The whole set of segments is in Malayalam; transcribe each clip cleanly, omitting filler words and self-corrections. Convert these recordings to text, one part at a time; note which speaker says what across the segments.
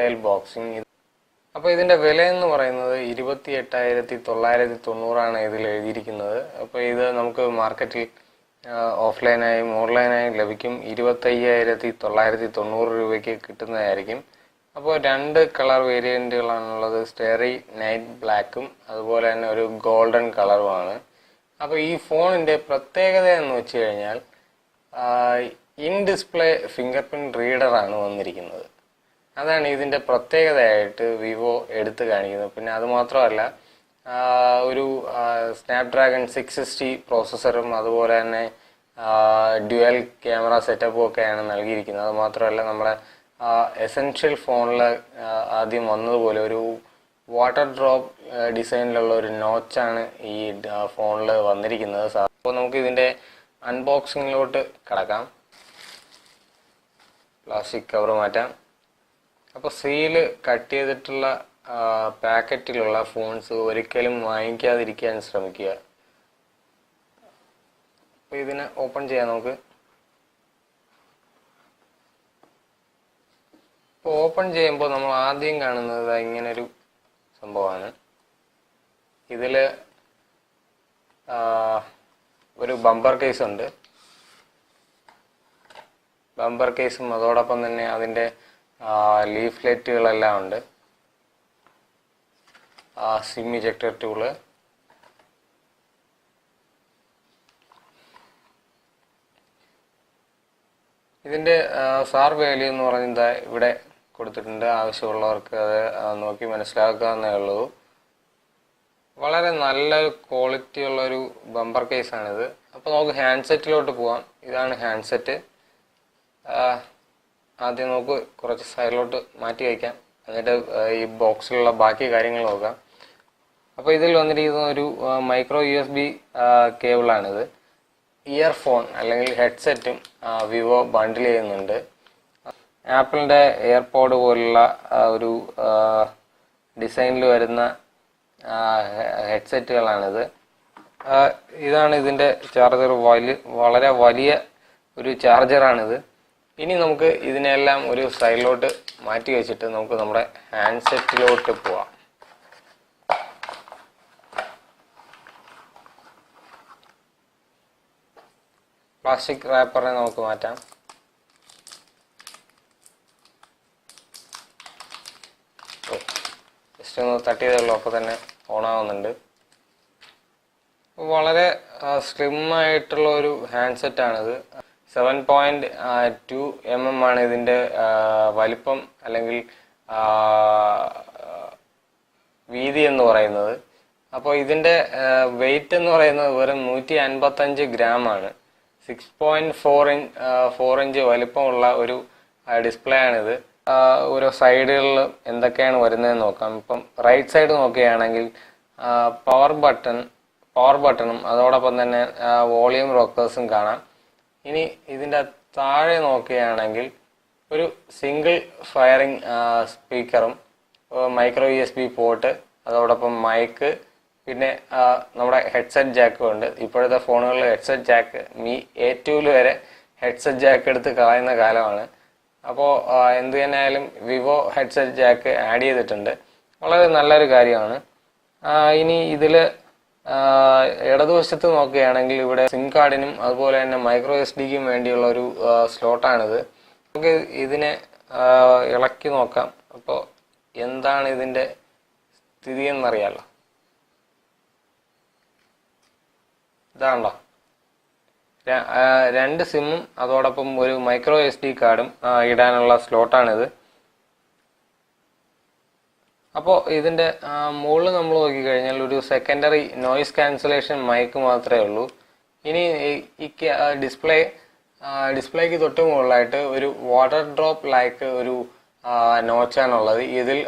Speaker 1: Detail boxing. അപ്പോൾ ഇതിൻ്റെ വില എന്ന് പറയുന്നത് 28,990 ഇതിൽ എഴുതിയിരിക്കുന്നത്. അപ്പോൾ ഇത് നമുക്ക് മാർക്കറ്റിൽ ഓഫ്ലൈനായും ഓൺലൈനായും ലഭിക്കും. 25,990 രൂപയ്ക്ക് കിട്ടുന്നതായിരിക്കും. അപ്പോൾ 2 കളർ വേരിയൻറ്റുകളാണുള്ളത്. സ്റ്റെറി നൈറ്റ് ബ്ലാക്കും അതുപോലെ തന്നെ ഒരു ഗോൾഡൻ കളറുമാണ്. അപ്പോൾ ഈ ഫോണിൻ്റെ പ്രത്യേകത എന്ന് വെച്ച് കഴിഞ്ഞാൽ ഇൻ ഡിസ്പ്ലേ ഫിംഗർപ്രിൻറ്റ് റീഡറാണ് വന്നിരിക്കുന്നത്. അതാണ് ഇതിൻ്റെ പ്രത്യേകതയായിട്ട് വിവോ എടുത്തു കാണിക്കുന്നത്. പിന്നെ അതുമാത്രമല്ല, ഒരു സ്നാപ്ഡ്രാഗൺ 660 പ്രോസസ്സറും അതുപോലെ തന്നെ ഡ്യുവൽ ക്യാമറ സെറ്റപ്പും ഒക്കെയാണ് നൽകിയിരിക്കുന്നത്. അതുമാത്രമല്ല, നമ്മുടെ എസെൻഷ്യൽ ഫോണിൽ ആദ്യം വന്നതുപോലെ ഒരു വാട്ടർ ഡ്രോപ്പ് ഡിസൈനിലുള്ള ഒരു നോച്ചാണ് ഈ ഫോണിൽ വന്നിരിക്കുന്നത്. അപ്പോൾ നമുക്ക് ഇതിൻ്റെ അൺബോക്സിങ്ങിലോട്ട് കടക്കാം. പ്ലാസ്റ്റിക് കവർ മാറ്റാം. അപ്പോൾ സീല് കട്ട് ചെയ്തിട്ടുള്ള പാക്കറ്റിലുള്ള ഫോൺസ് ഒരിക്കലും വാങ്ങിക്കാതിരിക്കാൻ ശ്രമിക്കുക. അപ്പോൾ ഇതിനെ ഓപ്പൺ ചെയ്യാം നമുക്ക്. ഇപ്പോൾ ഓപ്പൺ ചെയ്യുമ്പോൾ നമ്മൾ ആദ്യം കാണുന്നത് ഇങ്ങനൊരു സംഭവമാണ്. ഇതിൽ ഒരു ബമ്പർ കേസ് ഉണ്ട്. ബമ്പർ കേസും അതോടൊപ്പം തന്നെ അതിൻ്റെ ലീഫ്ലെറ്റുകളെല്ലാം ഉണ്ട്. സിം ഇജക്ടർ ടൂള്, ഇതിൻ്റെ സാർ വാല്യൂ എന്ന് പറയുന്നത് ഇവിടെ കൊടുത്തിട്ടുണ്ട്. ആവശ്യമുള്ളവർക്ക് അത് നോക്കി മനസ്സിലാക്കാവുന്നേ ഉള്ളൂ. വളരെ നല്ല ക്വാളിറ്റി ഉള്ളൊരു ബമ്പർ കേസാണിത്. അപ്പോൾ നമുക്ക് ഹാൻഡ്സെറ്റിലോട്ട് പോവാം. ഇതാണ് ഹാൻഡ്സെറ്റ്. ആദ്യം നമുക്ക് കുറച്ച് സൈഡിലോട്ട് മാറ്റി വയ്ക്കാം. എന്നിട്ട് ഈ ബോക്സിലുള്ള ബാക്കി കാര്യങ്ങൾ നോക്കാം. അപ്പോൾ ഇതിൽ വന്നിരിക്കുന്ന ഒരു മൈക്രോ USB കേബിളാണിത്. ഇയർഫോൺ അല്ലെങ്കിൽ ഹെഡ്സെറ്റും വിവോ ബണ്ടിൽ ചെയ്യുന്നുണ്ട്. ആപ്പിളിൻ്റെ എയർപോഡ് പോലുള്ള ഒരു ഡിസൈനിൽ വരുന്ന ഹെഡ്സെറ്റുകളാണിത്. ഇതാണ് ഇതിൻ്റെ ചാർജർ. വളരെ വലിയ ഒരു ചാർജറാണിത്. ഇനി നമുക്ക് ഇതിനെല്ലാം ഒരു സൈഡിലോട്ട് മാറ്റി വെച്ചിട്ട് നമുക്ക് നമ്മുടെ ഹാൻഡ്സെറ്റിലോട്ട് പോവാം. പ്ലാസ്റ്റിക് റാപ്പറിനെ നമുക്ക് മാറ്റാം. ജസ്റ്റ് ഒന്ന് തട്ടിയതുള്ളൂ, അപ്പോൾ തന്നെ ഓണാവുന്നുണ്ട്. വളരെ സ്ലിം ആയിട്ടുള്ള ഒരു ഹാൻഡ്സെറ്റാണിത്. 7.2 mm ആണ് ഇതിൻ്റെ വലിപ്പം അല്ലെങ്കിൽ വീതി എന്ന് പറയുന്നത്. അപ്പോൾ ഇതിൻ്റെ വെയിറ്റ് എന്ന് പറയുന്നത് വെറും 155 ഗ്രാമാണ്. 6.4 ഇഞ്ച് വലിപ്പമുള്ള ഒരു ഡിസ്പ്ലേ ആണിത്. ഓരോ സൈഡുകളിൽ എന്തൊക്കെയാണ് വരുന്നതെന്ന് നോക്കാം. ഇപ്പം റൈറ്റ് സൈഡ് നോക്കുകയാണെങ്കിൽ പവർ ബട്ടണും അതോടൊപ്പം തന്നെ വോളിയം റോക്കേഴ്സും കാണാം. ഇനി ഇതിൻ്റെ താഴെ നോക്കുകയാണെങ്കിൽ ഒരു സിംഗിൾ ഫയറിംഗ് സ്പീക്കറും മൈക്രോ USB പോർട്ട്, അതോടൊപ്പം മൈക്ക്, പിന്നെ നമ്മുടെ ഹെഡ്സെറ്റ് ജാക്കും ഉണ്ട്. ഇപ്പോഴത്തെ ഫോണുകളിൽ ഹെഡ്സെറ്റ് ജാക്ക് A2 വരെ ഹെഡ്സെറ്റ് ജാക്ക് എടുത്ത് കളയുന്ന കാലമാണ്. അപ്പോൾ എന്ത് തന്നെയായാലും വിവോ ഹെഡ്സെറ്റ് ജാക്ക് ആഡ് ചെയ്തിട്ടുണ്ട്. വളരെ നല്ലൊരു കാര്യമാണ്. ഇനി ഇതിൽ ഇടതുവശത്ത് നോക്കുകയാണെങ്കിൽ ഇവിടെ സിം കാർഡിനും അതുപോലെ തന്നെ മൈക്രോ SD-ക്കും വേണ്ടിയുള്ള ഒരു സ്ലോട്ടാണിത്. നമുക്ക് ഇതിനെ ഇളക്കി നോക്കാം. അപ്പോൾ എന്താണ് ഇതിൻ്റെ സ്ഥിതി എന്നറിയാമല്ലോ. ഇതാണല്ലോ 2 സിമ്മും അതോടൊപ്പം ഒരു മൈക്രോ SD കാർഡും ഇടാനുള്ള സ്ലോട്ടാണിത്. അപ്പോൾ ഇതിൻ്റെ മുകളിൽ നമ്മൾ നോക്കിക്കഴിഞ്ഞാൽ ഒരു സെക്കൻഡറി നോയിസ് ക്യാൻസലേഷൻ മൈക്ക് മാത്രമേ ഉള്ളൂ. ഇനി ഈ ഡിസ്പ്ലേക്ക് തൊട്ട് മുകളിലായിട്ട് ഒരു വാട്ടർ ഡ്രോപ്പ് ലൈക്ക് ഒരു നോച്ചാണുള്ളത്. ഇതിൽ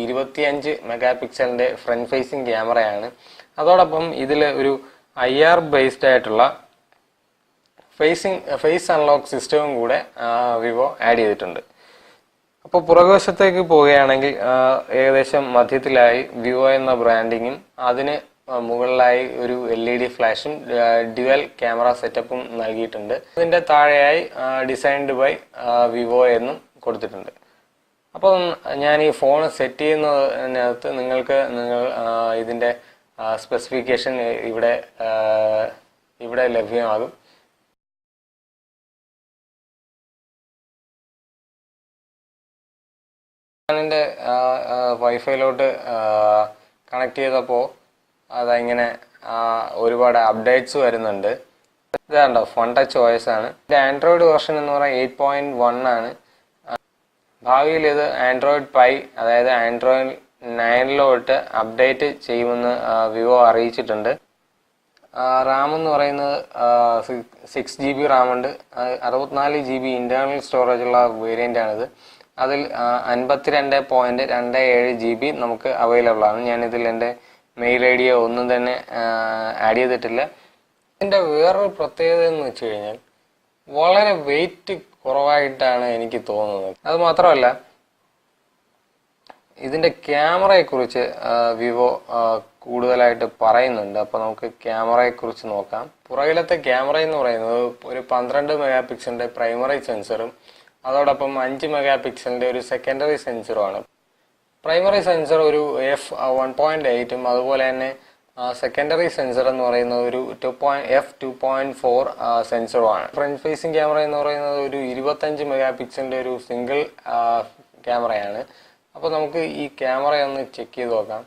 Speaker 1: 25 മെഗാപിക്സലിൻ്റെ ഫ്രണ്ട് ഫേസിങ് ക്യാമറയാണ്. അതോടൊപ്പം ഇതിൽ ഒരു IR ബേസ്ഡ് ആയിട്ടുള്ള ഫേസ് അൺലോക്ക് സിസ്റ്റവും കൂടെ വിവോ ആഡ് ചെയ്തിട്ടുണ്ട്. അപ്പോൾ പുറകുവശത്തേക്ക് പോവുകയാണെങ്കിൽ ഏകദേശം മധ്യത്തിലായി വിവോ എന്ന ബ്രാൻഡിങ്ങും അതിന് മുകളിലായി ഒരു LED ഫ്ലാഷും ഡ്യുവൽ ക്യാമറ സെറ്റപ്പും നൽകിയിട്ടുണ്ട്. ഇതിൻ്റെ താഴെയായി ഡിസൈൻഡ് ബൈ വിവോ എന്നും കൊടുത്തിട്ടുണ്ട്. അപ്പം ഞാൻ ഈ ഫോൺ സെറ്റ് ചെയ്യുന്നതിനകത്ത് നിങ്ങൾക്ക് ഇതിൻ്റെ സ്പെസിഫിക്കേഷൻ ഇവിടെ ലഭ്യമാകും. ഞാനെൻ്റെ വൈഫൈയിലോട്ട് കണക്ട് ചെയ്തപ്പോൾ അതിങ്ങനെ ഒരുപാട് അപ്ഡേറ്റ്സ് വരുന്നുണ്ട്. ഇതാണ്ടോ Funtouch OS ആണ്. ഇത് ആൻഡ്രോയിഡ് വെർഷൻ എന്ന് പറയുന്നത് 8.1 ആണ്. ഭാവിയിൽ ഇത് ആൻഡ്രോയിഡ് പൈ, അതായത് ആൻഡ്രോയിഡ് 9 അപ്ഡേറ്റ് ചെയ്യുമെന്ന് വിവോ അറിയിച്ചിട്ടുണ്ട്. റാം എന്ന് പറയുന്നത് 6GB റാമുണ്ട്. 64 GB ഇന്റേണൽ സ്റ്റോറേജ് ഉള്ള വേരിയൻ്റ് ആണിത്. അതിൽ 52.27 GB നമുക്ക് അവൈലബിൾ ആണ്. ഞാനിതിൽ എൻ്റെ മെയിൽ ID ഒന്നും തന്നെ ആഡ് ചെയ്തിട്ടില്ല. ഇതിൻ്റെ വേറൊരു പ്രത്യേകത എന്ന് വെച്ച് കഴിഞ്ഞാൽ വളരെ വെയിറ്റ് കുറവായിട്ടാണ് എനിക്ക് തോന്നുന്നത്. അത് മാത്രമല്ല, ഇതിൻ്റെ ക്യാമറയെക്കുറിച്ച് വിവോ കൂടുതലായിട്ട് പറയുന്നുണ്ട്. അപ്പോൾ നമുക്ക് ക്യാമറയെക്കുറിച്ച് നോക്കാം. പുറകിലത്തെ ക്യാമറ എന്ന് പറയുന്നത് ഒരു 12 മെഗാപിക്സലിൻ്റെ പ്രൈമറി സെൻസറും അതോടൊപ്പം 5 മെഗാപിക്സലിൻ്റെ ഒരു സെക്കൻഡറി സെൻസറുമാണ്. പ്രൈമറി സെൻസർ ഒരു f1.8ഉം അതുപോലെ തന്നെ സെക്കൻഡറി സെൻസർ എന്ന് പറയുന്നത് ഒരു f2.4 സെൻസറുമാണ്. ഫ്രണ്ട് ഫേസിംഗ് ക്യാമറ എന്ന് പറയുന്നത് ഒരു 25 മെഗാപിക്സലിൻ്റെ ഒരു സിംഗിൾ ക്യാമറയാണ്. അപ്പോൾ നമുക്ക് ഈ ക്യാമറ ഒന്ന് ചെക്ക് ചെയ്ത് നോക്കാം.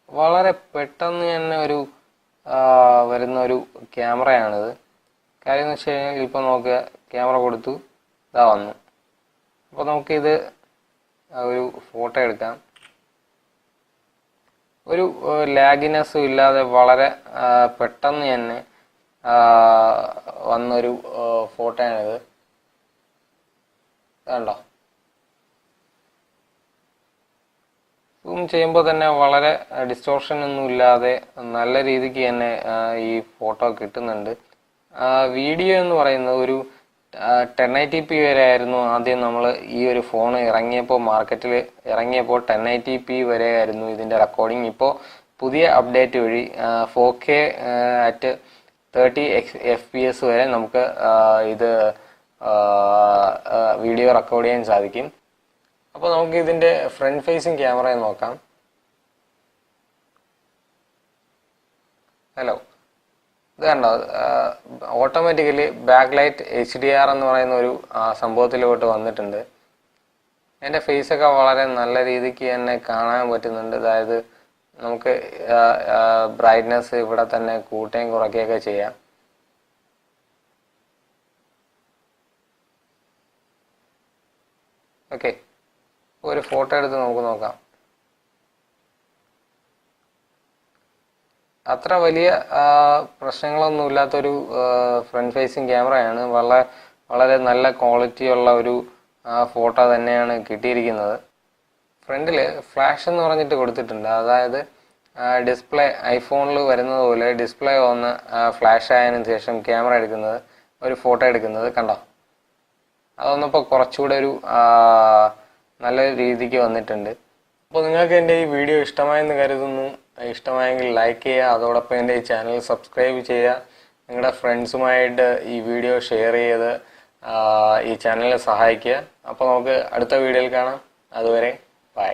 Speaker 1: വളരെ പെട്ടെന്ന് തന്നെ വരുന്ന ഒരു ക്യാമറയാണിത്. കാര്യം എന്ന് വെച്ച് കഴിഞ്ഞാൽ ഇപ്പോൾ നോക്കുക, ക്യാമറ കൊടുത്തു, ഇതാ വന്നു. അപ്പോൾ നമുക്കിത് ഒരു ഫോട്ടോ എടുക്കാം. ഒരു ലാഗിനെസ്സും ഇല്ലാതെ വളരെ പെട്ടെന്ന് തന്നെ വന്നൊരു ഫോട്ടോയാണിത്. കണ്ടോ? സൂം ചെയ്യുമ്പോൾ തന്നെ വളരെ ഡിസ്റ്റോർഷൻ ഒന്നും ഇല്ലാതെ നല്ല രീതിക്ക് തന്നെ ഈ ഫോട്ടോ കിട്ടുന്നുണ്ട്. വീഡിയോ എന്ന് പറയുന്നത് ഒരു 1080p വരെ ആയിരുന്നു ആദ്യം നമ്മൾ ഈ ഒരു ഫോൺ മാർക്കറ്റിൽ ഇറങ്ങിയപ്പോൾ 1080p വരെ ആയിരുന്നു ഇതിൻ്റെ റെക്കോർഡിങ്. ഇപ്പോൾ പുതിയ അപ്ഡേറ്റ് വഴി 4K at 30 FPS വരെ നമുക്ക് ഇത് വീഡിയോ റെക്കോർഡ് ചെയ്യാൻ സാധിക്കും. അപ്പോൾ നമുക്ക് ഇതിൻ്റെ ഫ്രണ്ട് ഫേസിങ് ക്യാമറ നോക്കാം. ഹലോ, ഇത് കണ്ടോ? ഓട്ടോമാറ്റിക്കലി ബാക്ക് ലൈറ്റ് HDR എന്ന് പറയുന്ന ഒരു സംഭവത്തിലോട്ട് വന്നിട്ടുണ്ട്. എൻ്റെ ഫേസൊക്കെ വളരെ നല്ല രീതിക്ക് തന്നെ കാണാൻ പറ്റുന്നുണ്ട്. അതായത് നമുക്ക് ബ്രൈറ്റ്നെസ് ഇവിടെ തന്നെ കൂട്ടുകയും കുറയ്ക്കുകയൊക്കെ ചെയ്യാം. ഓക്കെ, ഒരു ഫോട്ടോ എടുത്ത് നമുക്ക് നോക്കാം. അത്ര വലിയ പ്രശ്നങ്ങളൊന്നും ഇല്ലാത്തൊരു ഫ്രണ്ട് ഫേസിങ് ക്യാമറയാണ്. വളരെ നല്ല ക്വാളിറ്റി ഉള്ള ഒരു ഫോട്ടോ തന്നെയാണ് കിട്ടിയിരിക്കുന്നത്. ഫ്രണ്ടിൽ ഫ്ലാഷ് എന്ന് പറഞ്ഞിട്ട് കൊടുത്തിട്ടുണ്ട്. അതായത് ഡിസ്പ്ലേ ഐഫോണിൽ വരുന്നത് പോലെ ഡിസ്പ്ലേ ഒന്ന് ഫ്ലാഷ് ആയതിനു ശേഷം ക്യാമറ എടുക്കുന്നത്, ഒരു ഫോട്ടോ എടുക്കുന്നത് കണ്ടോ? അതൊന്നിപ്പോൾ കുറച്ചുകൂടെ ഒരു നല്ല രീതിക്ക് വന്നിട്ടുണ്ട്. അപ്പോൾ നിങ്ങൾക്ക് എൻ്റെ ഈ വീഡിയോ ഇഷ്ടമായെന്ന് കരുതുന്നു. ഇഷ്ടമായെങ്കിൽ ലൈക്ക് ചെയ്യുക, അതോടൊപ്പം എൻ്റെ ഈ ചാനൽ സബ്സ്ക്രൈബ് ചെയ്യുക. നിങ്ങളുടെ ഫ്രണ്ട്സുമായിട്ട് ഈ വീഡിയോ ഷെയർ ചെയ്ത് ഈ ചാനലിനെ സഹായിക്കുക. അപ്പോൾ നമുക്ക് അടുത്ത വീഡിയോയിൽ കാണാം. അതുവരെ ബൈ.